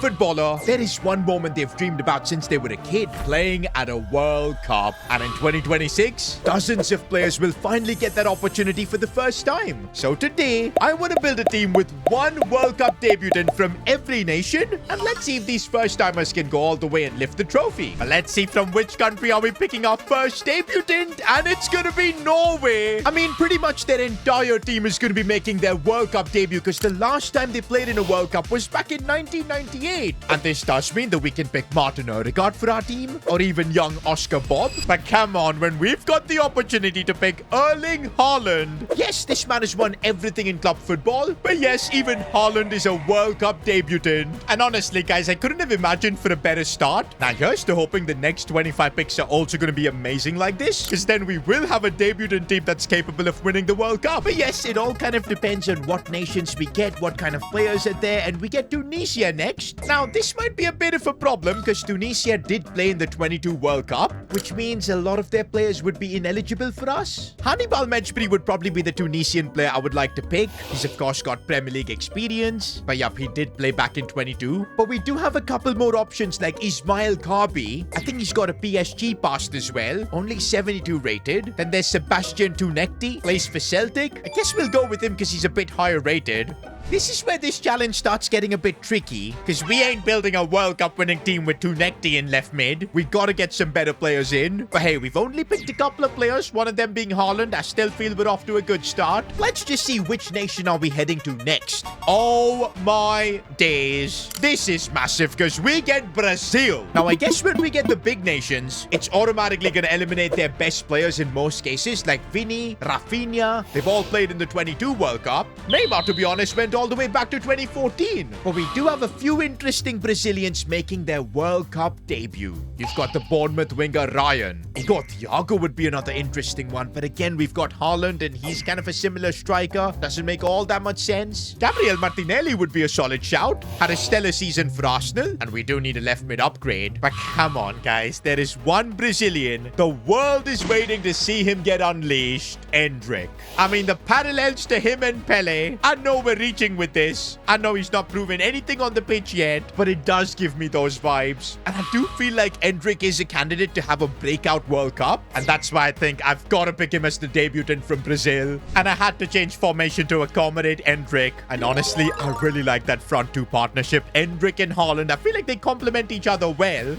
footballer, there is one moment they've dreamed about since they were a kid, playing at a World Cup. And in 2026, dozens of players will finally get that opportunity for the first time. So today, I want to build a team with one World Cup debutant from every nation, and let's see if these first-timers can go all the way and lift the trophy. But let's see from which country are we picking our first debutant, and it's gonna be Norway. I mean, pretty much their entire team is gonna be making their World Cup debut because the last time they played in a World Cup was back in 1998. And this does mean that we can pick Martin Odegaard for our team, or even young Oscar Bob. But come on, when we've got the opportunity to pick Erling Haaland. Yes, this man has won everything in club football, but yes, even Haaland is a World Cup debutant. And honestly, guys, I couldn't have imagined for a better start. Now, here's to hoping the next 25 picks are also going to be amazing like this, because then we will have a debutant team that's capable of winning the World Cup. But yes, it all kind of depends on what nations we get, what kind of players are there, and we get Tunisia next. Now, this might be a bit of a problem because Tunisia did play in the 22 World Cup, which means a lot of their players would be ineligible for us. Hannibal Mejbri would probably be the Tunisian player I would like to pick. He's of course got Premier League experience, but yup, he did play back in 22. But we do have a couple more options like Ismail Karbi. I think he's got a PSG past as well, only 72 rated. Then there's Sebastian Tunekti, plays for Celtic. I guess we'll go with him because he's a bit higher rated. This is where this challenge starts getting a bit tricky, because we ain't building a World Cup winning team with Tunekti in left mid. We gotta get some better players in. But hey, we've only picked a couple of players, one of them being Haaland. I still feel we're off to a good start. Let's just see which nation are we heading to next. Oh my days. This is massive, because we get Brazil. Now, I guess when we get the big nations, it's automatically gonna eliminate their best players in most cases, like Vini, Rafinha. They've all played in the 22 World Cup. Neymar, to be honest, went all the way back to 2014. But we do have a few interesting Brazilians making their World Cup debut. You've got the Bournemouth winger Ryan. Igor Thiago would be another interesting one, but again, we've got Haaland and he's kind of a similar striker. Doesn't make all that much sense. Gabriel Martinelli would be a solid shout. Had a stellar season for Arsenal, and we do need a left mid upgrade. But come on, guys, there is one Brazilian. The world is waiting to see him get unleashed. Endrick. I mean, the parallels to him and Pele. I know we're reaching with this. I know he's not proven anything on the pitch yet, but it does give me those vibes. And I do feel like Endrick is a candidate to have a breakout World Cup, and that's why I think I've got to pick him as the debutant from Brazil. And I had to change formation to accommodate Endrick. And honestly, I really like that front two partnership, Endrick and Haaland. I feel like they complement each other well.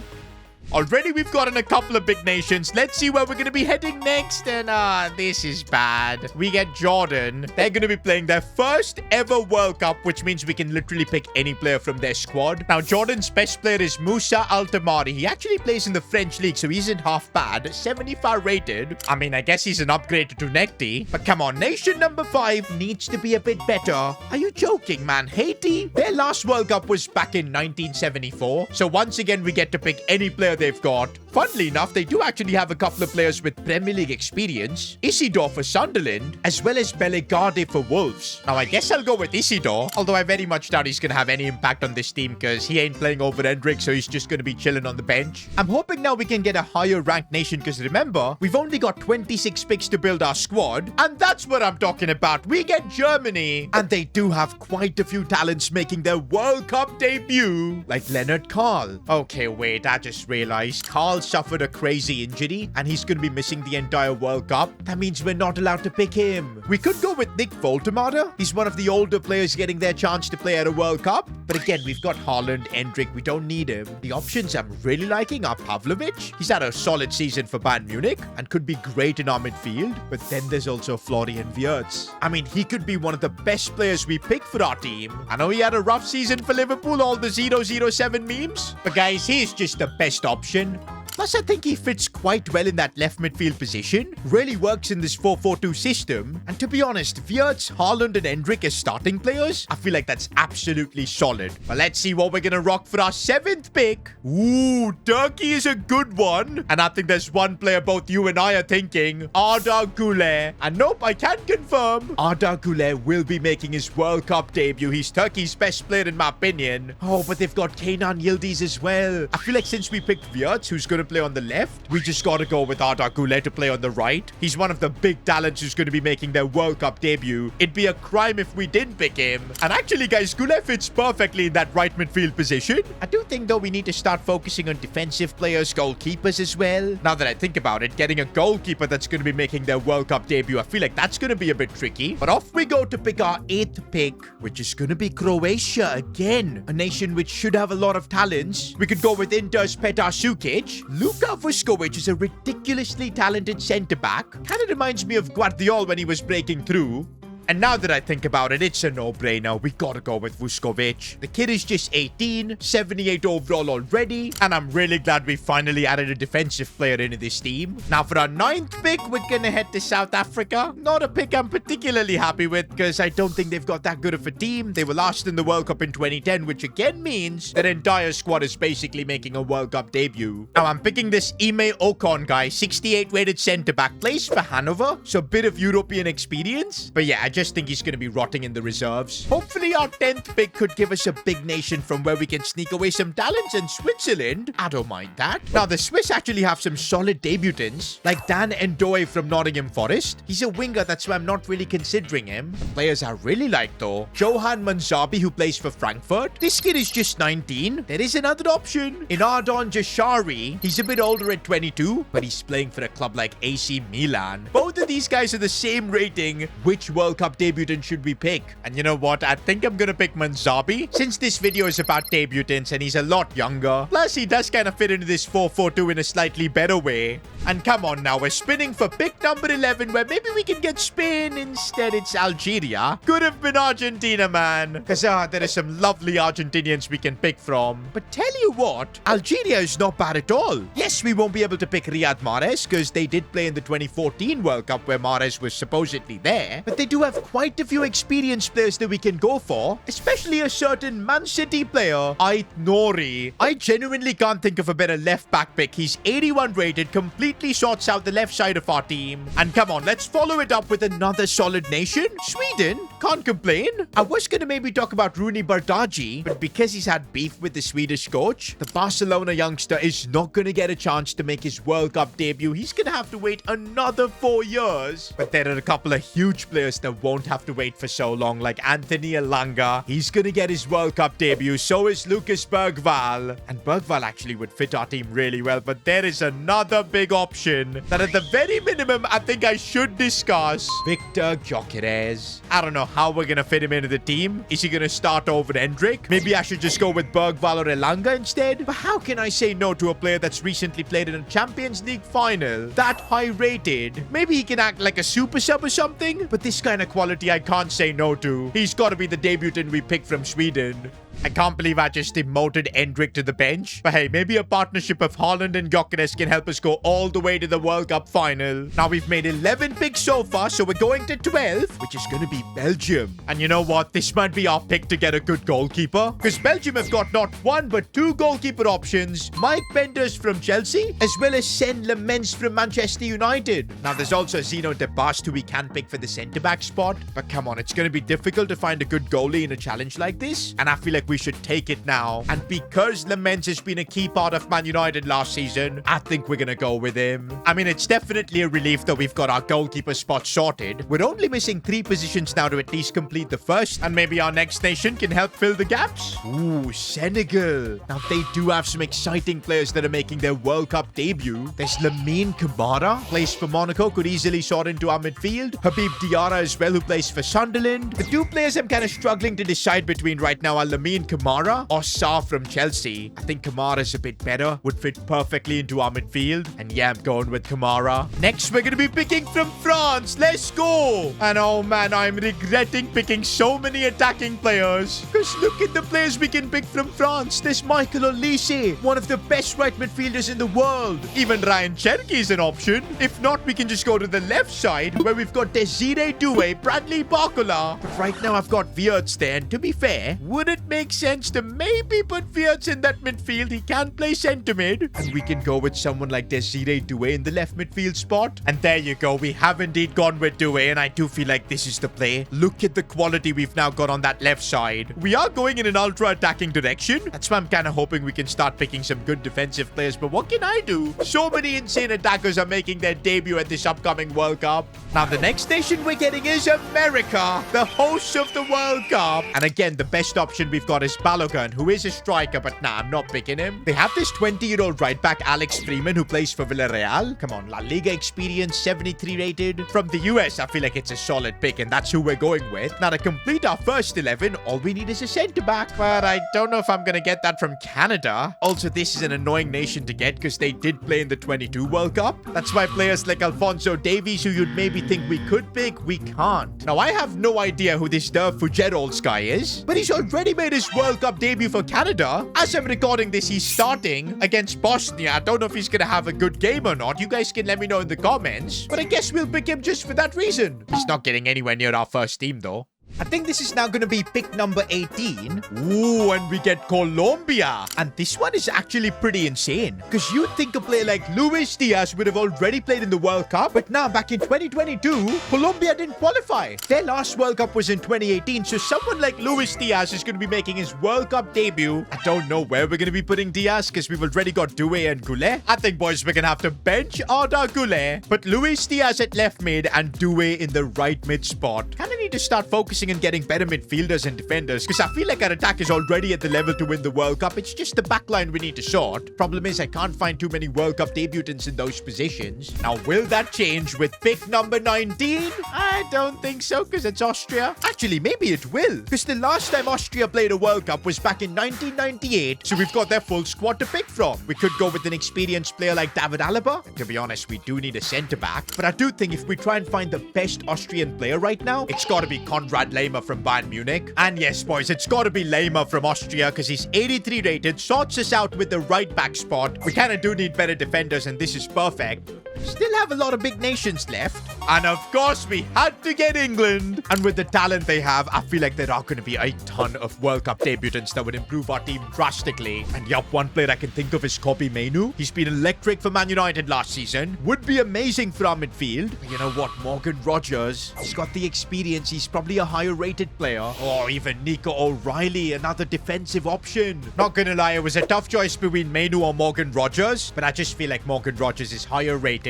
Already we've gotten a couple of big nations. Let's see where we're going to be heading next. And this is bad. We get Jordan. They're going to be playing their first ever World Cup, which means we can literally pick any player from their squad. Now, Jordan's best player is Moussa Altamari. He actually plays in the French league, so he isn't half bad. 75 rated. I mean, I guess he's an upgrade to Tunekti. But come on, nation number 5 needs to be a bit better. Are you joking, man? Haiti? Their last World Cup was back in 1974. So once again, we get to pick any player they've got. Funnily enough, they do actually have a couple of players with Premier League experience. Isidore for Sunderland, as well as Bellegarde for Wolves. Now, I guess I'll go with Isidore, although I very much doubt he's going to have any impact on this team because he ain't playing over Endrick, so he's just going to be chilling on the bench. I'm hoping now we can get a higher ranked nation because remember, we've only got 26 picks to build our squad, and that's what I'm talking about. We get Germany, and they do have quite a few talents making their World Cup debut, like Leonard Carl. Okay, wait, I just realized Carl suffered a crazy injury and he's going to be missing the entire World Cup. That means we're not allowed to pick him. We could go with Nick Voltemade. He's one of the older players getting their chance to play at a World Cup. But again, we've got Haaland, Endrick. We don't need him. The options I'm really liking are Pavlovic. He's had a solid season for Bayern Munich and could be great in our midfield. But then there's also Florian Wirtz. I mean, he could be one of the best players we pick for our team. I know he had a rough season for Liverpool, all the 007 memes. But guys, he's just the best option. Plus, I think he fits quite well in that left midfield position. Really works in this 4-4-2 system. And to be honest, Wirtz, Haaland and Endrick as starting players, I feel like that's absolutely solid. But let's see what we're going to rock for our 7th pick. Ooh, Turkey is a good one. And I think there's one player both you and I are thinking, Arda Güler. And nope, I can confirm, Arda Güler will be making his World Cup debut. He's Turkey's best player in my opinion. Oh, but they've got Kenan Yildiz as well. I feel like since we picked Wirtz, who's going to play on the left, we just got to go with Arda Güler to play on the right. He's one of the big talents who's going to be making their World Cup debut. It'd be a crime if we didn't pick him. And actually, guys, Güler fits perfectly in that right midfield position. I do think, though, we need to start focusing on defensive players, goalkeepers as well. Now that I think about it, getting a goalkeeper that's going to be making their World Cup debut, I feel like that's going to be a bit tricky. But off we go to pick our 8th pick, which is going to be Croatia again. A nation which should have a lot of talents. We could go with Inter's Petar Sukic. Luka Vuskovic is a ridiculously talented centre-back. Kind of reminds me of Guardiola when he was breaking through. And now that I think about it, it's a no-brainer. We gotta go with Vuskovic. The kid is just 18, 78 overall already, and I'm really glad we finally added a defensive player into this team. Now for our 9th pick, we're gonna head to South Africa. Not a pick I'm particularly happy with, because I don't think they've got that good of a team. They were last in the World Cup in 2010, which again means their entire squad is basically making a World Cup debut. Now I'm picking this Ime Ocon guy, 68 rated centre-back, plays for Hanover, so a bit of European experience. But yeah, I just think he's going to be rotting in the reserves. Hopefully our 10th pick could give us a big nation from where we can sneak away some talents, in Switzerland, I don't mind that. Now the Swiss actually have some solid debutants, like Dan Ndoye from Nottingham Forest. He's a winger, that's why I'm not really considering him. The players I really like though, Johan Manzabi, who plays for Frankfurt. This kid is just 19. There is another option in Ardon Jashari. He's a bit older at 22, but he's playing for a club like AC Milan. Both of these guys are the same rating. Which World Cup debutant should we pick? And you know what? I think I'm gonna pick Manzabi, since this video is about debutants and he's a lot younger. Plus, he does kind of fit into this 4-4-2 in a slightly better way. And come on now, we're spinning for pick number 11, where maybe we can get Spain. Instead, it's Algeria. Could have been Argentina, man. Because there are some lovely Argentinians we can pick from. But tell you what, Algeria is not bad at all. Yes, we won't be able to pick Riyad Mahrez, because they did play in the 2014 World Cup where Mahrez was supposedly there. But they do have quite a few experienced players that we can go for, especially a certain Man City player, Ait Nouri. I genuinely can't think of a better left-back pick. He's 81 rated, completely sorts out the left side of our team. And come on, let's follow it up with another solid nation. Sweden, can't complain. I was gonna maybe talk about Rooney Bardghji, but because he's had beef with the Swedish coach, the Barcelona youngster is not gonna get a chance to make his World Cup debut. He's gonna have to wait another 4 years. But there are a couple of huge players that won't have to wait for so long, like Anthony Elanga. He's gonna get his World Cup debut. So is Lucas Bergvall. And Bergvall actually would fit our team really well, but there is another big option that at the very minimum I think I should discuss. Victor Gyökeres. I don't know how we're gonna fit him into the team. Is he gonna start over Hendrik? Maybe I should just go with Bergvall or Elanga instead? But how can I say no to a player that's recently played in a Champions League final? That high rated. Maybe he can act like a super sub or something? But this kind of quality I can't say no to. He's got to be the debutant we picked from Sweden. I can't believe I just demoted Endrick to the bench. But hey, maybe a partnership of Haaland and Gyökeres can help us go all the way to the World Cup final. Now we've made 11 picks so far, so we're going to 12, which is going to be Belgium. And you know what? This might be our pick to get a good goalkeeper, because Belgium have got not one but 2 goalkeeper options. Mike Penders from Chelsea, as well as Sen Lemens from Manchester United. Now there's also Zeno De Bast who we can pick for the centre-back spot. But come on, it's going to be difficult to find a good goalie in a challenge like this. And I feel like we should take it now. And because Lemens has been a key part of Man United last season, I think we're gonna go with him. I mean, it's definitely a relief that we've got our goalkeeper spot sorted. We're only missing 3 positions now to at least complete the first, and maybe our next nation can help fill the gaps. Ooh, Senegal. Now they do have some exciting players that are making their World Cup debut. There's Lamine Camara, plays for Monaco, could easily sort into our midfield. Habib Diarra as well, who plays for Sunderland. The 2 players I'm kind of struggling to decide between right now are Lamine Camara or Sarr from Chelsea. I think Kamara's a bit better, would fit perfectly into our midfield. And yeah, I'm going with Kamara. Next, we're going to be picking from France. Let's go! And oh man, I'm regretting picking so many attacking players. Because look at the players we can pick from France. There's Michael Olise, one of the best right midfielders in the world. Even Ryan Cherki is an option. If not, we can just go to the left side, where we've got Desiree Doué, Bradley Barcola. But right now, I've got Wirtz there. And to be fair, would it make makes sense to maybe put Wirtz in that midfield. He can play centre mid. And we can go with someone like Desiree Doué in the left midfield spot. And there you go. We have indeed gone with Doué, and I do feel like this is the play. Look at the quality we've now got on that left side. We are going in an ultra-attacking direction. That's why I'm kind of hoping we can start picking some good defensive players. But what can I do? So many insane attackers are making their debut at this upcoming World Cup. Now, the next nation we're getting is America, the hosts of the World Cup. And again, the best option we've got is Balogun, who is a striker, but nah, I'm not picking him. They have this 20-year-old right back, Alex Freeman, who plays for Villarreal. Come on, La Liga experience, 73 rated. From the US, I feel like it's a solid pick, and that's who we're going with. Now, to complete our first 11, all we need is a centre-back. But I don't know if I'm going to get that from Canada. Also, this is an annoying nation to get because they did play in the 22 World Cup. That's why players like Alphonso Davies, who you'd maybe think we could pick, we can't. Now, I have no idea who this Derv Fugerolds guy is, but he's already made his World Cup debut for Canada. As I'm recording this, he's starting against Bosnia. I don't know if he's going to have a good game or not. You guys can let me know in the comments, but I guess we'll pick him just for that reason. He's not getting anywhere near our first team, though. I think this is now going to be pick number 18. Ooh, and we get Colombia. And this one is actually pretty insane. Because you'd think a player like Luis Diaz would have already played in the World Cup. But now, back in 2022, Colombia didn't qualify. Their last World Cup was in 2018. So someone like Luis Diaz is going to be making his World Cup debut. I don't know where we're going to be putting Diaz because we've already got Doué and Goulet. I think, boys, we're going to have to bench Arda Goulet. But Luis Diaz at left mid and Doué in the right mid spot. Kind of need to start focusing and getting better midfielders and defenders because I feel like our attack is already at the level to win the World Cup. It's just the backline we need to sort. Problem is, I can't find too many World Cup debutants in those positions. Now, will that change with pick number 19? I don't think so because it's Austria. Actually, maybe it will because the last time Austria played a World Cup was back in 1998, so we've got their full squad to pick from. We could go with an experienced player like David Alaba. And to be honest, we do need a centre-back, but I do think if we try and find the best Austrian player right now, it's got to be Konrad Laimer from Bayern Munich. And yes, boys, it's got to be Laimer from Austria because he's 83 rated, sorts us out with the right back spot. We kind of do need better defenders, and this is perfect. Still have a lot of big nations left. And of course, we had to get England. And with the talent they have, I feel like there are going to be a ton of World Cup debutants that would improve our team drastically. And yup, one player I can think of is Kobbie Mainoo. He's been electric for Man United last season. Would be amazing for our midfield. But you know what? Morgan Rogers. He's got the experience. He's probably a higher rated player. Or even Nico O'Reilly, another defensive option. Not gonna lie, it was a tough choice between Mainoo or Morgan Rogers. But I just feel like Morgan Rogers is higher rated.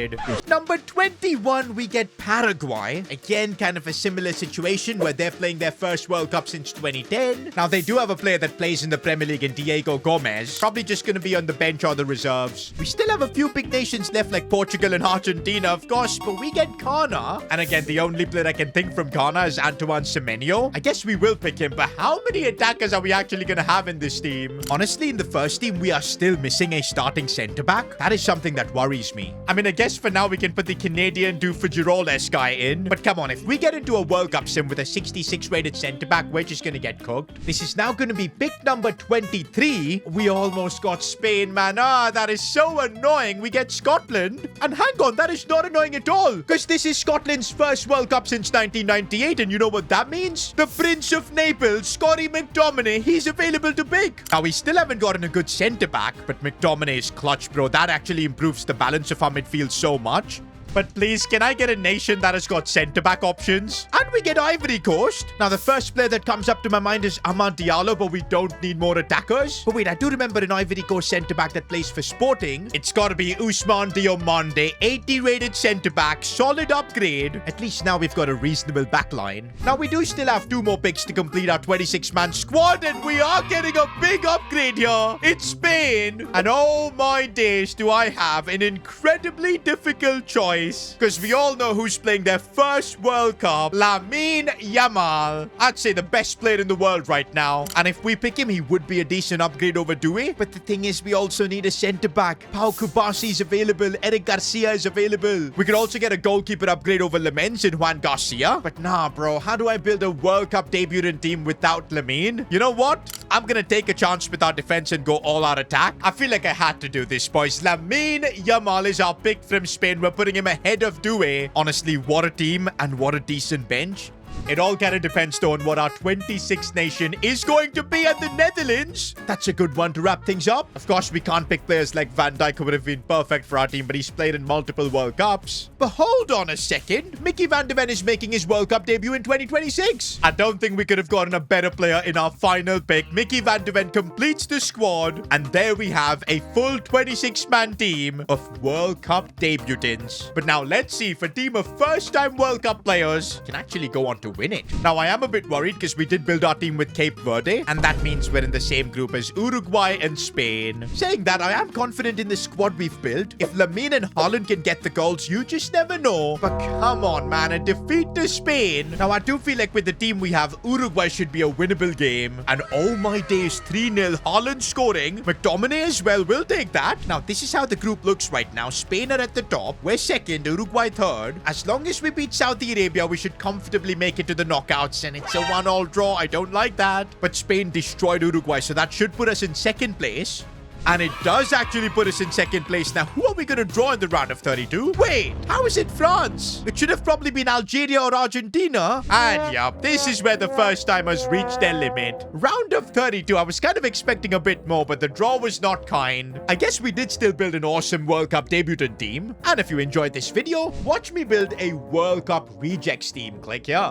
Number 21, we get Paraguay. Again, kind of a similar situation where they're playing their first World Cup since 2010. Now, they do have a player that plays in the Premier League in Diego Gomez. Probably just going to be on the bench or the reserves. We still have a few big nations left like Portugal and Argentina, of course, but we get Ghana. And again, the only player I can think from Ghana is Antoine Semenyo. I guess we will pick him, but how many attackers are we actually going to have in this team? Honestly, in the first team, we are still missing a starting centre-back. That is something that worries me. I mean, I guess for now, we can put the Canadian Dufagerolles guy in. But come on, if we get into a World Cup sim with a 66 rated centre-back, we're just going to get cooked. This is now going to be pick number 23. We almost got Spain, man. Ah, that is so annoying. We get Scotland. And hang on, that is not annoying at all. Because this is Scotland's first World Cup since 1998. And you know what that means? The Prince of Naples, Scotty McTominay, he's available to pick. Now, we still haven't gotten a good centre-back, but McTominay is clutch, bro. That actually improves the balance of our midfield so much. But please, can I get a nation that has got centre-back options? And we get Ivory Coast. Now, the first player that comes up to my mind is Amad Diallo, but we don't need more attackers. But wait, I do remember an Ivory Coast centre-back that plays for Sporting. It's got to be Ousmane Diomande, 80-rated centre-back, solid upgrade. At least now we've got a reasonable backline. Now, we do still have 2 more picks to complete our 26-man squad, and we are getting a big upgrade here. It's Spain. And oh my days, do I have an incredibly difficult choice. Because we all know who's playing their first World Cup. Lamine Yamal. I'd say the best player in the world right now. And if we pick him, he would be a decent upgrade over Doué. But the thing is, we also need a centre-back. Pau Kubasi is available. Eric Garcia is available. We could also get a goalkeeper upgrade over Lamens and Juan Garcia. But nah, bro. How do I build a World Cup debutant team without Lamine? You know what? I'm going to take a chance with our defense and go all-out attack. I feel like I had to do this, boys. Lamine Yamal is our pick from Spain. We're putting him ahead of Doué. Honestly, what a team and what a decent bench. It all kind of depends though on what our 26th nation is going to be, and the Netherlands. That's a good one to wrap things up. Of course, we can't pick players like Van Dijk, who would have been perfect for our team, but he's played in multiple World Cups. But hold on a second. Mickey van de Ven is making his World Cup debut in 2026. I don't think we could have gotten a better player in our final pick. Mickey van de Ven completes the squad, and there we have a full 26-man team of World Cup debutants. But now let's see if a team of first-time World Cup players can actually go on to win it. Now, I am a bit worried because we did build our team with Cape Verde, and that means we're in the same group as Uruguay and Spain. Saying that, I am confident in the squad we've built. If Lamine and Haaland can get the goals, you just never know. But come on, man, a defeat to Spain. Now, I do feel like with the team we have, Uruguay should be a winnable game. And oh my days, 3-0, Haaland scoring. McTominay as well, we'll take that. Now, this is how the group looks right now. Spain are at the top. We're second, Uruguay third. As long as we beat Saudi Arabia, we should comfortably make it to the knockouts. And it's a 1-all draw. I don't like that. But Spain destroyed Uruguay, so that should put us in second place. And it does actually put us in second place. Now, who are we going to draw in the round of 32? Wait, how is it France? It should have probably been Algeria or Argentina. And yup, this is where the first timers reached their limit. Round of 32, I was kind of expecting a bit more, but the draw was not kind. I guess we did still build an awesome World Cup debutant team. And if you enjoyed this video, watch me build a World Cup rejects team. Click here.